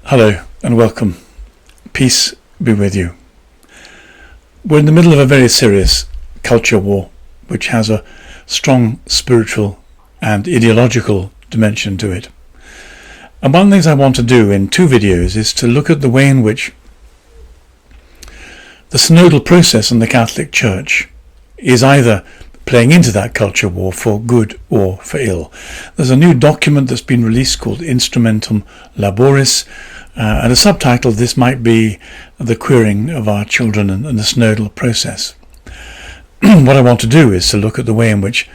Hello and welcome. Peace be with you. We're in the middle of a very serious culture war, which has a strong spiritual and ideological dimension to it. And one of the things I want to do in two videos is to look at the way in which the Synodal Process in the Catholic Church is either playing into that culture war for good or for ill. There's a new document that's been released called Instrumentum Laboris, and a subtitle, this might be the queering of our children and the Synodal Process. What I want to do is to look at the way in which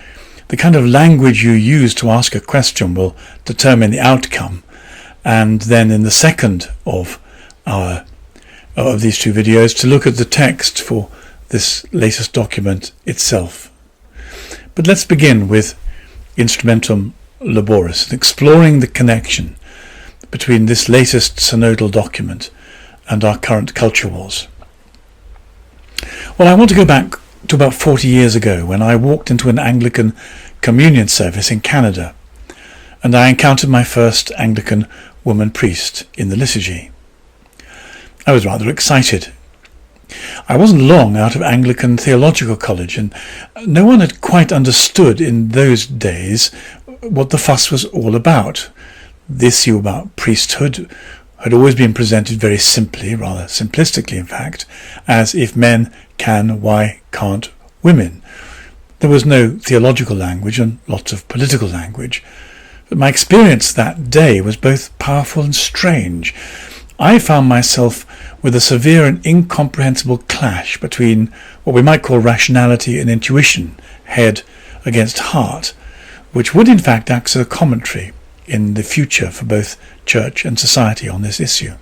the kind of language you use to ask a question will determine the outcome, and then in the second of these two videos to look at the text for this latest document itself. But let's begin with Instrumentum Laboris, exploring the connection between this latest synodal document and our current culture wars. Well, I want to go back to about 40 years ago when I walked into an Anglican communion service in Canada, and I encountered my first Anglican woman priest in the liturgy. I was rather excited. I wasn't long out of Anglican Theological College, and no one had quite understood in those days what the fuss was all about. The issue about priesthood had always been presented very simply, rather simplistically in fact, as if men can, why can't women? There was no theological language and lots of political language. But my experience that day was both powerful and strange. I found myself with a severe and incomprehensible clash between what we might call rationality and intuition, head against heart, which would in fact act as a commentary in the future for both church and society on this issue.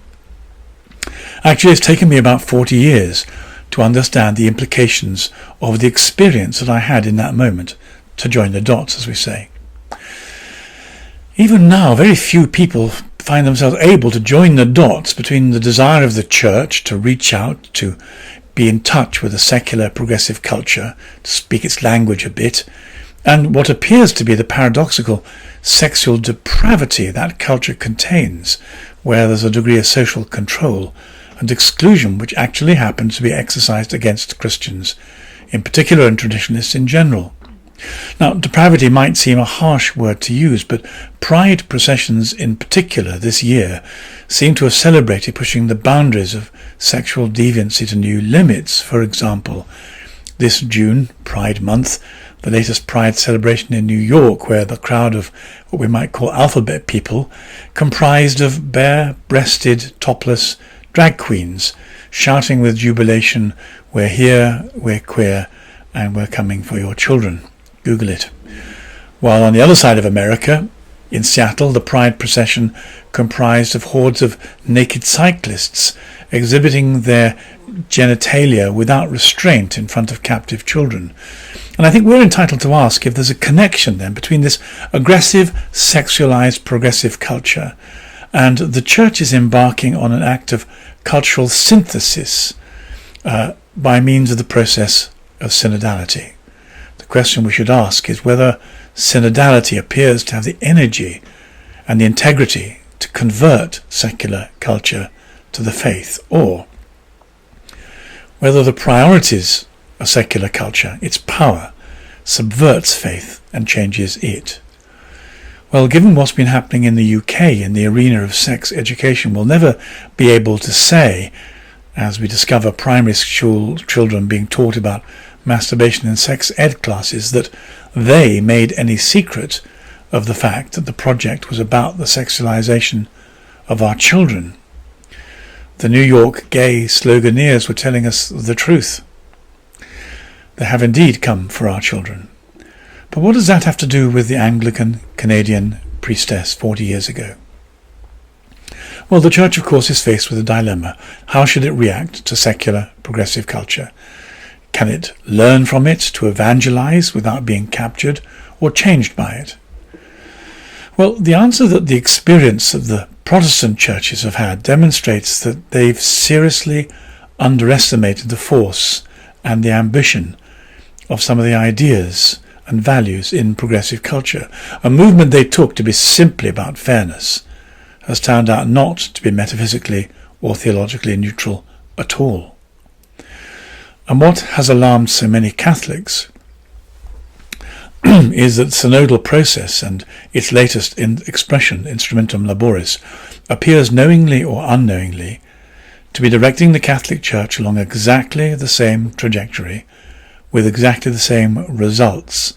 Actually, it's taken me about 40 years to understand the implications of the experience that I had in that moment, to join the dots, as we say. Even now, very few people find themselves able to join the dots between the desire of the church to reach out, to be in touch with a secular progressive culture, to speak its language a bit, and what appears to be the paradoxical sexual depravity that culture contains, where there's a degree of social control and exclusion which actually happens to be exercised against Christians in particular and traditionalists in general. Now, depravity might seem a harsh word to use, but pride processions in particular this year seem to have celebrated pushing the boundaries of sexual deviancy to new limits. For example, this June, Pride Month, the latest Pride celebration in New York, where the crowd of what we might call alphabet people comprised of bare-breasted, topless drag queens, shouting with jubilation, "We're here, we're queer, and we're coming for your children." Google it. While on the other side of America, in Seattle, the Pride procession comprised of hordes of naked cyclists exhibiting their genitalia without restraint in front of captive children. And I think we're entitled to ask if there's a connection then between this aggressive, sexualized, progressive culture and the church is embarking on an act of cultural synthesis by means of the process of synodality. The question we should ask is whether synodality appears to have the energy and the integrity to convert secular culture to the faith, or whether the priorities of secular culture, its power, subverts faith and changes it. Well, given what's been happening in the UK in the arena of sex education, we'll never be able to say, as we discover primary school children being taught about masturbation in sex ed classes, that they made any secret of the fact that the project was about the sexualization of our children. The New York gay sloganeers were telling us the truth. They have indeed come for our children. But what does that have to do with the Anglican Canadian priestess 40 years ago? Well, the Church, of course, is faced with a dilemma. How should it react to secular progressive culture? Can it learn from it to evangelize without being captured or changed by it? Well, the answer that the experience of the Protestant churches have had demonstrates that they've seriously underestimated the force and the ambition of some of the ideas and values in progressive culture, a movement they took to be simply about fairness, has turned out not to be metaphysically or theologically neutral at all. And what has alarmed so many Catholics is that the Synodal Process and its latest expression, Instrumentum Laboris, appears knowingly or unknowingly to be directing the Catholic Church along exactly the same trajectory with exactly the same results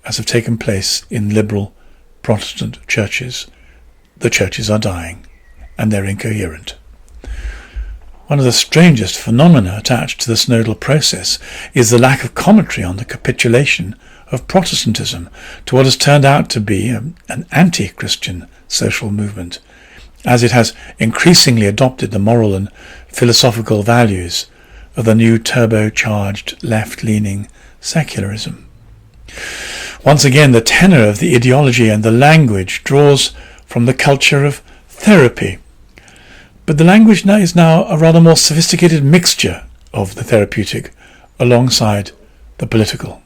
as have taken place in liberal Protestant churches. The churches are dying, and they're incoherent. One of the strangest phenomena attached to the Synodal Process is the lack of commentary on the capitulation of Protestantism to what has turned out to be an anti-Christian social movement, as it has increasingly adopted the moral and philosophical values of the new turbocharged left-leaning secularism. Once again, the tenor of the ideology and the language draws from the culture of therapy, but the language now is a rather more sophisticated mixture of the therapeutic alongside the political.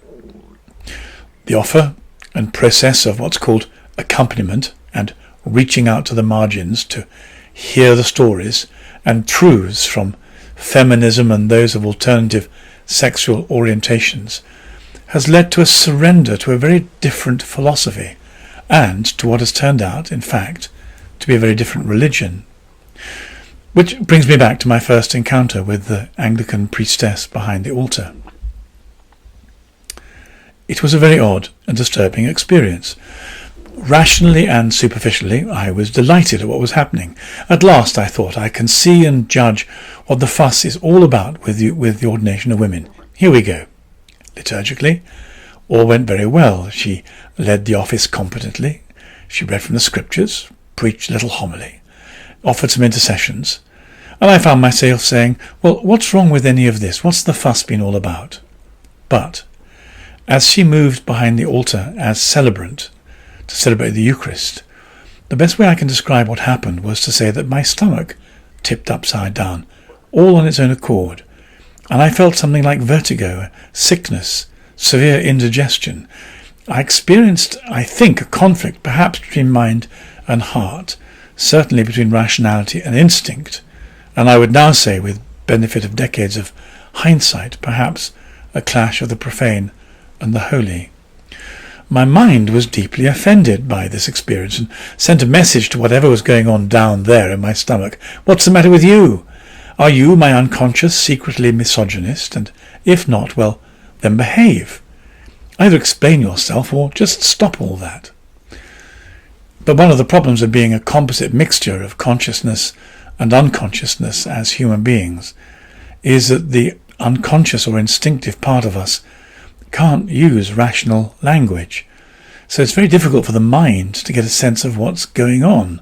The offer and process of what's called accompaniment and reaching out to the margins to hear the stories and truths from feminism and those of alternative sexual orientations has led to a surrender to a very different philosophy and to what has turned out, in fact, to be a very different religion. Which brings me back to my first encounter with the Anglican priestess behind the altar. It was a very odd and disturbing experience. Rationally and superficially, I was delighted at what was happening. At last, I thought, I can see and judge what the fuss is all about with the ordination of women. Here we go. Liturgically, all went very well. She led the office competently. She read from the Scriptures, preached a little homily, offered some intercessions, and I found myself saying, well, what's wrong with any of this? What's the fuss been all about? But as she moved behind the altar as celebrant to celebrate the Eucharist, the best way I can describe what happened was to say that my stomach tipped upside down, all on its own accord, and I felt something like vertigo, sickness, severe indigestion. I experienced, I think, a conflict perhaps between mind and heart, certainly between rationality and instinct, and I would now say, with benefit of decades of hindsight, perhaps a clash of the profane and the holy. My mind was deeply offended by this experience and sent a message to whatever was going on down there in my stomach. What's the matter with you? Are you, my unconscious, secretly misogynist? And if not, well, then behave. Either explain yourself or just stop all that. But one of the problems of being a composite mixture of consciousness and unconsciousness as human beings is that the unconscious or instinctive part of us can't use rational language. So it's very difficult for the mind to get a sense of what's going on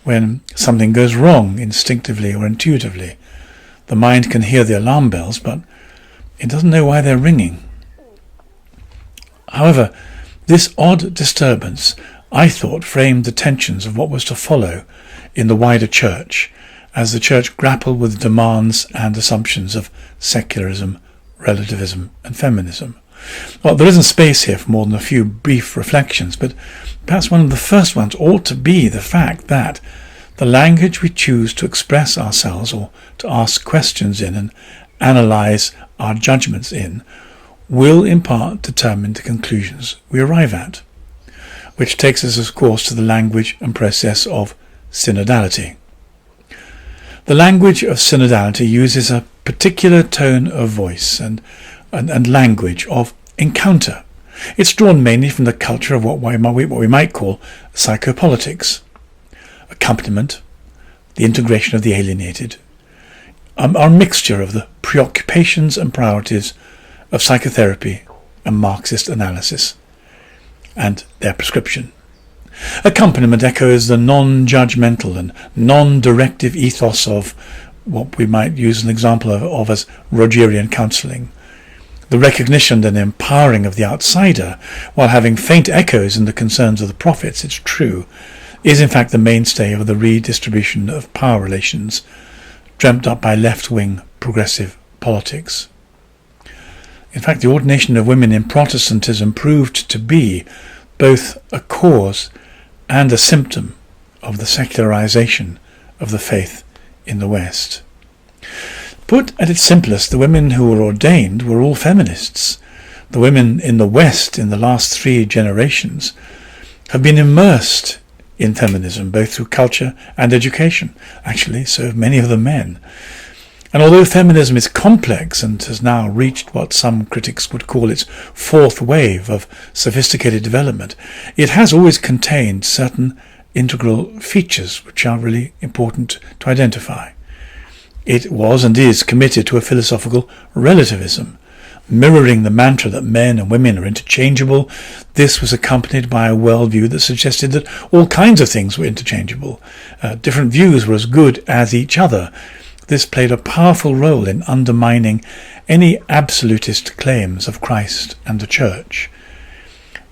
when something goes wrong instinctively or intuitively. The mind can hear the alarm bells, but it doesn't know why they're ringing. However, this odd disturbance, I thought, framed the tensions of what was to follow in the wider church as the church grappled with demands and assumptions of secularism, relativism and feminism. Well, there isn't space here for more than a few brief reflections, but perhaps one of the first ones ought to be the fact that the language we choose to express ourselves or to ask questions in and analyse our judgments in will in part determine the conclusions we arrive at, which takes us, of course, to the language and process of synodality. The language of synodality uses a particular tone of voice and language of encounter. It's drawn mainly from the culture of what we might call psychopolitics. Accompaniment, the integration of the alienated, are a mixture of the preoccupations and priorities of psychotherapy and Marxist analysis, and their prescription. Accompaniment echoes the non-judgmental and non-directive ethos of what we might use an example of as Rogerian counselling. The recognition and empowering of the outsider, while having faint echoes in the concerns of the prophets, it's true, is in fact the mainstay of the redistribution of power relations dreamt up by left-wing progressive politics. In fact, the ordination of women in Protestantism proved to be both a cause and a symptom of the secularization of the faith in the West. Put at its simplest, the women who were ordained were all feminists. The women in the West in the last 3 generations have been immersed in feminism, both through culture and education. Actually, so have many of the men. And although feminism is complex and has now reached what some critics would call its 4th wave of sophisticated development, it has always contained certain integral features which are really important to identify. It was and is committed to a philosophical relativism, mirroring the mantra that men and women are interchangeable. This was accompanied by a worldview that suggested that all kinds of things were interchangeable. Different views were as good as each other. This played a powerful role in undermining any absolutist claims of Christ and the Church.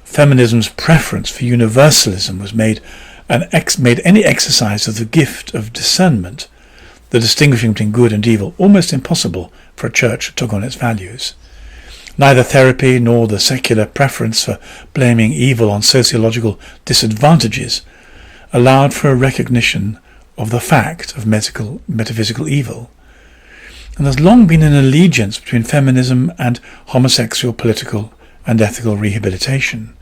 Feminism's preference for universalism was made any exercise of the gift of discernment, the distinguishing between good and evil, almost impossible for a church that took on its values. Neither therapy nor the secular preference for blaming evil on sociological disadvantages allowed for a recognition of the fact of metaphysical evil. And there's long been an allegiance between feminism and homosexual political and ethical rehabilitation.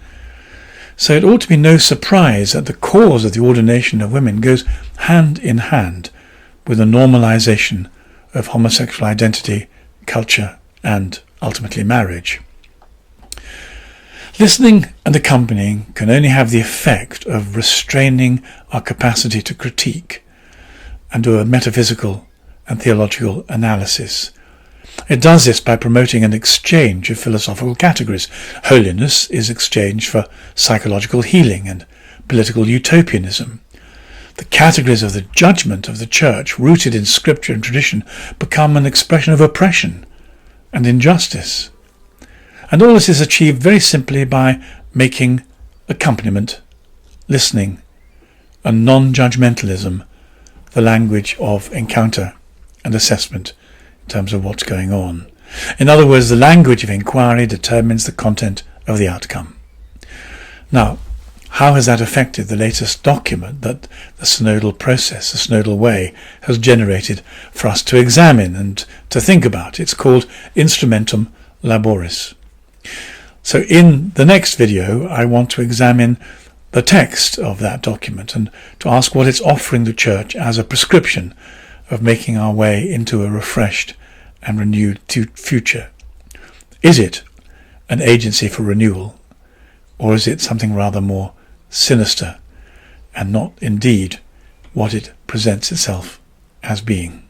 So it ought to be no surprise that the cause of the ordination of women goes hand in hand with the normalization of homosexual identity, culture, and ultimately marriage. Listening and accompanying can only have the effect of restraining our capacity to critique and do a metaphysical and theological analysis. It does this by promoting an exchange of philosophical categories. Holiness is exchanged for psychological healing and political utopianism. The categories of the judgment of the Church, rooted in scripture and tradition, become an expression of oppression and injustice. And all this is achieved very simply by making accompaniment, listening, and non-judgmentalism the language of encounter and assessment in terms of what's going on. In other words, the language of inquiry determines the content of the outcome. Now, how has that affected the latest document that the Synodal Process, the Synodal Way, has generated for us to examine and to think about? It's called Instrumentum Laboris. So in the next video, I want to examine the text of that document and to ask what it's offering the Church as a prescription of making our way into a refreshed and renewed future. Is it an agency for renewal, or is it something rather more sinister and not indeed what it presents itself as being?